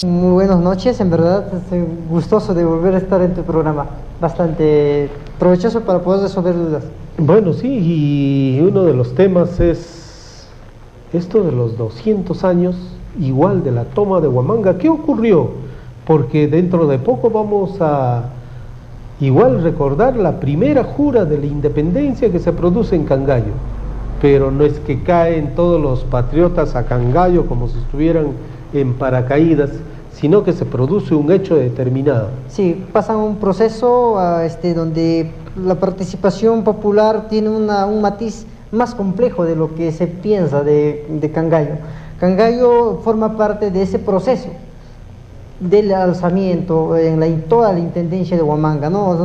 Muy buenas noches, en verdad estoy gustoso de volver a estar en tu programa, bastante provechoso para poder resolver dudas. Bueno, sí, y uno de los temas es esto de los 200 años, igual de la toma de Huamanga. ¿Qué ocurrió? Porque dentro de poco vamos a igual recordar la primera jura de la independencia que se produce en Cangallo, pero no es que caen todos los patriotas a Cangallo como si estuvieran en paracaídas, sino que se produce un hecho determinado. Sí, pasa un proceso donde la participación popular tiene un matiz más complejo de lo que se piensa de Cangallo. Cangallo forma parte de ese proceso del alzamiento en toda la intendencia de Huamanga, ¿no?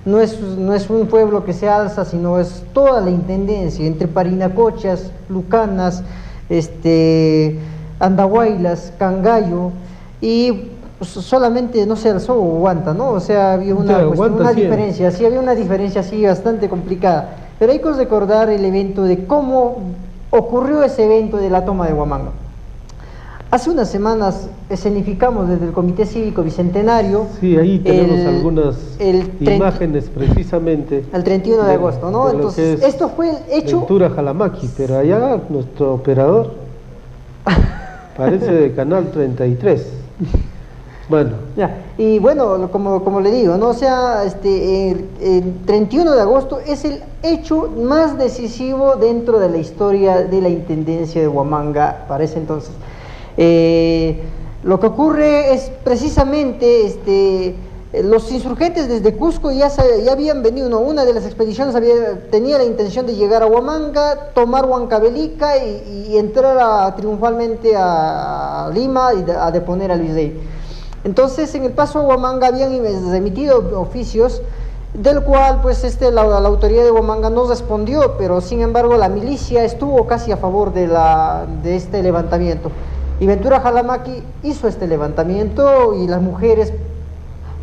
No es un pueblo que se alza, sino es toda la intendencia, entre Parinacochas, Lucanas, Andahuaylas, Cangallo, y solamente no se alzó Huanta, ¿no? O sea, había una diferencia, sí, había una diferencia así bastante complicada. Pero hay que recordar el evento de cómo ocurrió ese evento de la toma de Huamanga. Hace unas semanas escenificamos desde el Comité Cívico Bicentenario. Sí, ahí tenemos algunas imágenes precisamente. El 31 de agosto, ¿no? Entonces, esto fue el hecho. Ventura Jalamaqui, pero allá nuestro operador parece de Canal 33. Bueno. Ya, y bueno, como le digo, ¿no? O sea, el 31 de agosto es el hecho más decisivo dentro de la historia de la intendencia de Huamanga para ese entonces. Lo que ocurre es precisamente los insurgentes desde Cusco ya habían venido, ¿no? Una de las expediciones tenía la intención de llegar a Huamanga, tomar Huancavelica y entrar triunfalmente a Lima y a deponer al virrey. Entonces, en el paso a Huamanga habían emitido oficios, del cual pues la autoridad de Huamanga no respondió, pero sin embargo la milicia estuvo casi a favor de este levantamiento. Y Ventura Jalamaqui hizo este levantamiento y las mujeres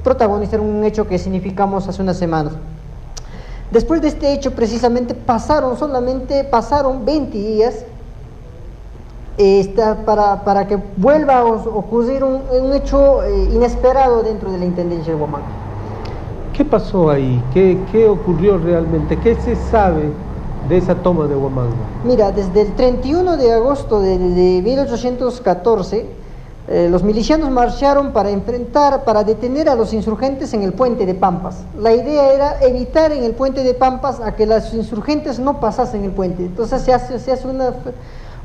protagonizaron un hecho que significamos hace unas semanas. Después de este hecho, precisamente pasaron 20 días para que vuelva a ocurrir un hecho inesperado dentro de la intendencia de Huamanga. ¿Qué pasó ahí? ¿Qué ocurrió realmente? ¿Qué se sabe de esa toma de Huamanga? Mira, desde el 31 de agosto de 1814, los milicianos marcharon para detener a los insurgentes en el puente de Pampas. La idea era evitar en el puente de Pampas a que los insurgentes no pasasen el puente. Entonces se hace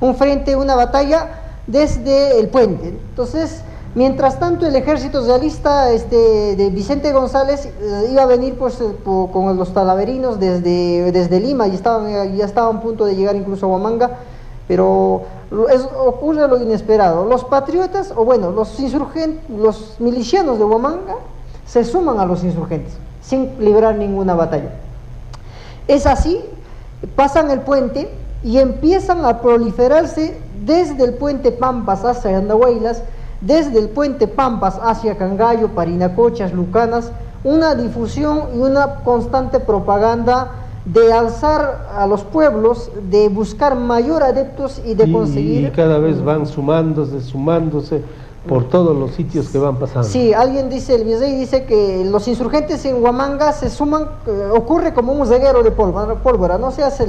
un frente, una batalla desde el puente. Entonces, mientras tanto, el ejército realista de Vicente González iba a venir pues, con los talaverinos desde Lima, y ya estaban a punto de llegar incluso a Huamanga, pero ocurre lo inesperado. Los patriotas, los milicianos de Huamanga se suman a los insurgentes sin librar ninguna batalla. Es así, pasan el puente y empiezan a proliferarse desde el puente Pampas hacia Andahuaylas, desde el puente Pampas hacia Cangallo, Parinacochas, Lucanas, una difusión y una constante propaganda de alzar a los pueblos, de buscar mayor adeptos y de conseguir... Y cada vez van sumándose por todos los sitios que van pasando. Sí, el virrey dice que los insurgentes en Huamanga se suman, ocurre como un reguero de pólvora, ¿no? Se hace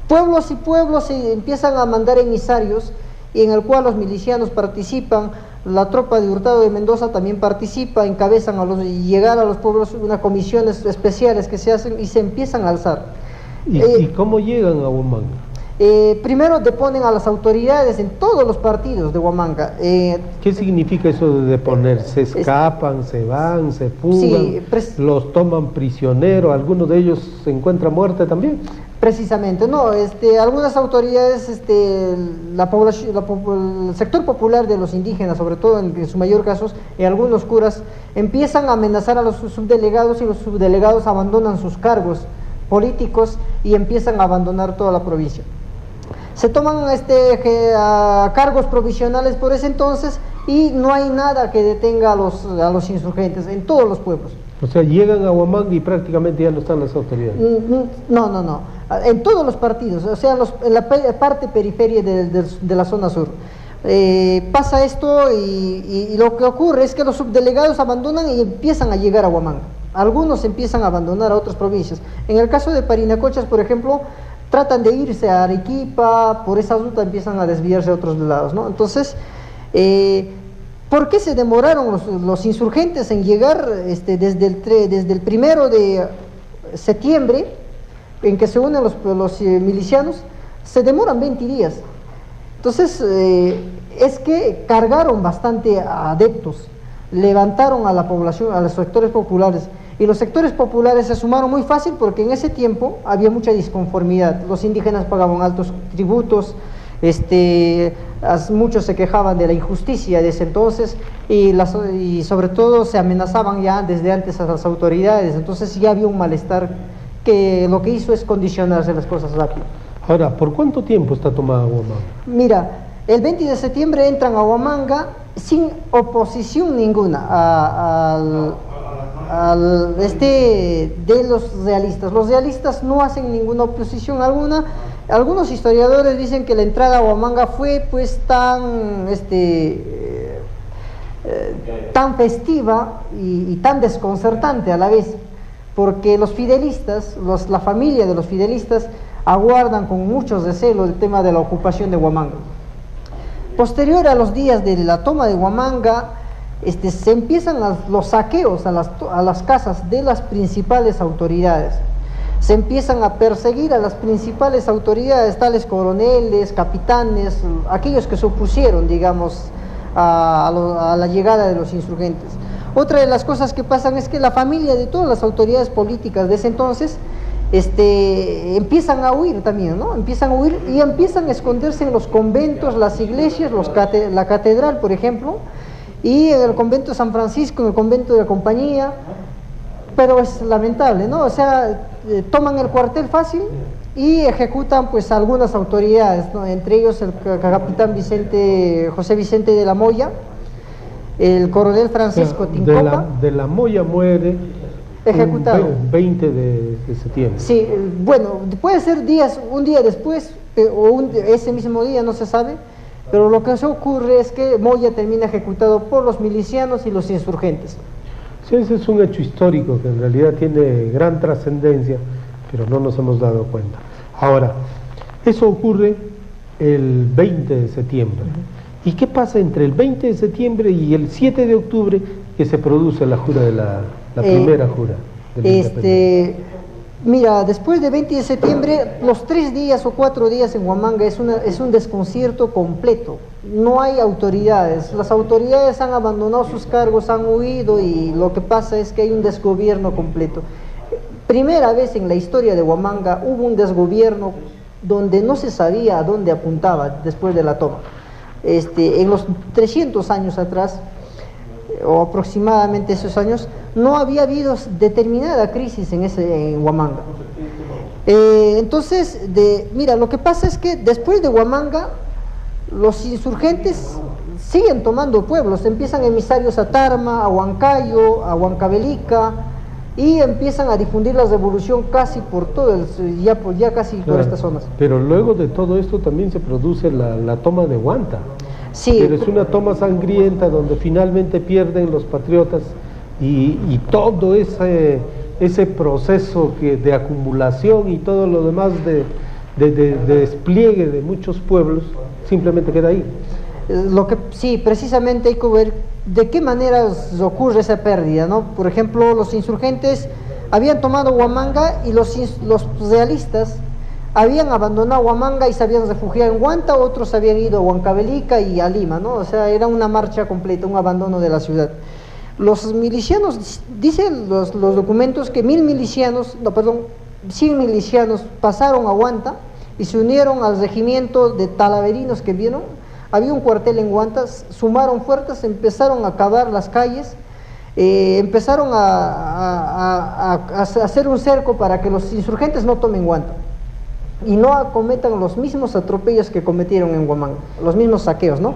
pueblos y pueblos se empiezan a mandar emisarios, y en el cual los milicianos participan, la tropa de Hurtado de Mendoza también participa, encabezan llegar a los pueblos unas comisiones especiales que se hacen y se empiezan a alzar. ¿Y cómo llegan a Huamanga? Primero deponen a las autoridades en todos los partidos de Huamanga. ¿Qué significa eso de deponer? ¿Se escapan, se van, se fugan, sí, los toman prisioneros, algunos de ellos se encuentran muertos también? Precisamente, no, algunas autoridades, la población, el sector popular de los indígenas, sobre todo en su mayor caso, y algunos curas, empiezan a amenazar a los subdelegados, y los subdelegados abandonan sus cargos políticos y empiezan a abandonar toda la provincia. Se toman cargos provisionales por ese entonces, y no hay nada que detenga a los insurgentes en todos los pueblos. O sea, llegan a Huamanga y prácticamente ya no están las autoridades. No. En todos los partidos, o sea, en la parte periferia de la zona sur. Pasa esto y lo que ocurre es que los subdelegados abandonan y empiezan a llegar a Huamanga. Algunos empiezan a abandonar a otras provincias. En el caso de Parinacochas, por ejemplo, tratan de irse a Arequipa, por esa ruta empiezan a desviarse a otros lados, ¿no? Entonces, ¿por qué se demoraron los insurgentes en llegar desde el 1 de septiembre, en que se unen los milicianos? Se demoran 20 días. Entonces, es que cargaron bastante a adeptos, levantaron a la población, a los sectores populares, y los sectores populares se sumaron muy fácil porque en ese tiempo había mucha disconformidad. Los indígenas pagaban altos tributos, muchos se quejaban de la injusticia de ese entonces y sobre todo se amenazaban ya desde antes a las autoridades. Entonces ya había un malestar que lo que hizo es condicionarse las cosas rápido. Ahora, ¿por cuánto tiempo está tomada Huamanga? Mira, el 20 de septiembre entran a Huamanga sin oposición ninguna de los realistas. Los realistas no hacen ninguna oposición alguna. Algunos historiadores dicen que la entrada a Huamanga fue pues tan festiva y tan desconcertante a la vez, porque los fidelistas, la familia de los fidelistas, aguardan con mucho recelo el tema de la ocupación de Huamanga. Posterior a los días de la toma de Huamanga, se empiezan los saqueos a las casas de las principales autoridades. Se empiezan a perseguir a las principales autoridades, tales coroneles, capitanes, aquellos que se opusieron, digamos, a la llegada de los insurgentes. Otra de las cosas que pasan es que la familia de todas las autoridades políticas de ese entonces empiezan a huir también, ¿no? Empiezan a huir y empiezan a esconderse en los conventos, las iglesias, la catedral, por ejemplo, y en el convento de San Francisco, en el convento de la Compañía. Pero es lamentable, ¿no? O sea, toman el cuartel fácil y ejecutan pues algunas autoridades, ¿no? Entre ellos el capitán José Vicente de la Moya, el coronel Francisco Tincopa. De la Moya muere ejecutado. 20 de septiembre. Sí, bueno, puede ser un día después, o ese mismo día, no se sabe, pero lo que se ocurre es que Moya termina ejecutado por los milicianos y los insurgentes. Sí, ese es un hecho histórico que en realidad tiene gran trascendencia, pero no nos hemos dado cuenta. Ahora, eso ocurre el 20 de septiembre. ¿Y qué pasa entre el 20 de septiembre y el 7 de octubre que se produce la jura de la primera jura de la independencia? Mira, después de 20 de septiembre, los 3 días o 4 días en Huamanga es un desconcierto completo. No hay autoridades, las autoridades han abandonado sus cargos, han huido y lo que pasa es que hay un desgobierno completo. Primera vez en la historia de Huamanga hubo un desgobierno donde no se sabía a dónde apuntaba después de la toma. En los 300 años atrás, o aproximadamente esos años, no había habido determinada crisis en Huamanga. Entonces, mira, lo que pasa es que después de Huamanga, los insurgentes siguen tomando pueblos, empiezan emisarios a Tarma, a Huancayo, a Huancavelica, y empiezan a difundir la revolución casi por todo, ya casi por estas zonas. Pero luego de todo esto también se produce la toma de Huanta. Sí. Pero es una toma sangrienta donde finalmente pierden los patriotas y todo ese proceso de acumulación y todo lo demás de despliegue de muchos pueblos simplemente queda ahí. Sí, precisamente hay que ver de qué manera ocurre esa pérdida, ¿no? Por ejemplo, los insurgentes habían tomado Huamanga y los realistas habían abandonado Huamanga y se habían refugiado en Huanta, otros habían ido a Huancavelica y a Lima, ¿no? O sea, era una marcha completa, un abandono de la ciudad. Los milicianos, dicen los documentos que 1.000 milicianos, 100 milicianos pasaron a Huanta y se unieron al regimiento de talaverinos que vieron. Había un cuartel en Huanta, sumaron fuerzas, empezaron a cavar las calles, empezaron a hacer un cerco para que los insurgentes no tomen Huanta y no acometan los mismos atropellos que cometieron en Huamanga, los mismos saqueos, ¿no?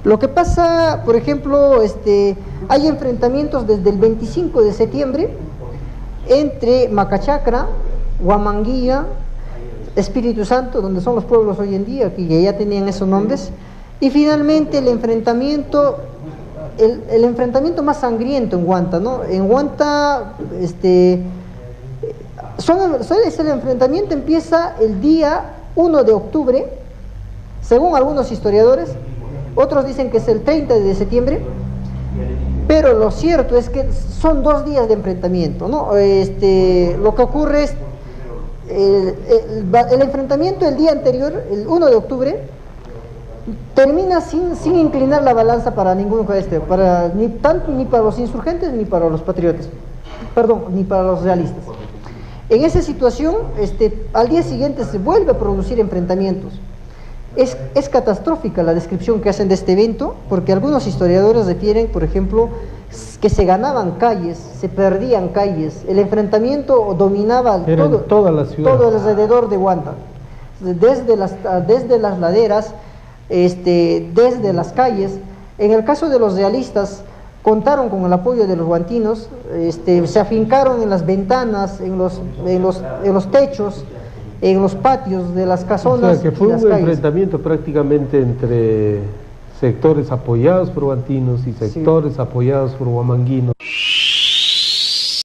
Lo que pasa, por ejemplo, hay enfrentamientos desde el 25 de septiembre entre Macachacra, Huamanguilla, Espíritu Santo, donde son los pueblos hoy en día, que ya tenían esos nombres, Y finalmente el enfrentamiento más sangriento en Huanta, ¿no? En Huanta, el enfrentamiento empieza el día 1 de octubre, según algunos historiadores, otros dicen que es el 30 de septiembre, pero lo cierto es que son 2 días de enfrentamiento, ¿no? Lo que ocurre es, el enfrentamiento el día anterior, el 1 de octubre, termina sin inclinar la balanza para ningún ni para los insurgentes ni para los patriotas, perdón, ni para los realistas. En esa situación, al día siguiente se vuelve a producir enfrentamientos. Es catastrófica la descripción que hacen de este evento, porque algunos historiadores refieren, por ejemplo, que se ganaban calles, se perdían calles, el enfrentamiento dominaba toda la ciudad, todo alrededor de Huanta, desde las laderas, desde las calles. En el caso de los realistas, contaron con el apoyo de los huantinos, se afincaron en las ventanas, en los techos, en los patios de las casonas. O sea, que fue un enfrentamiento prácticamente entre sectores apoyados por huantinos y sectores apoyados por huamanguinos.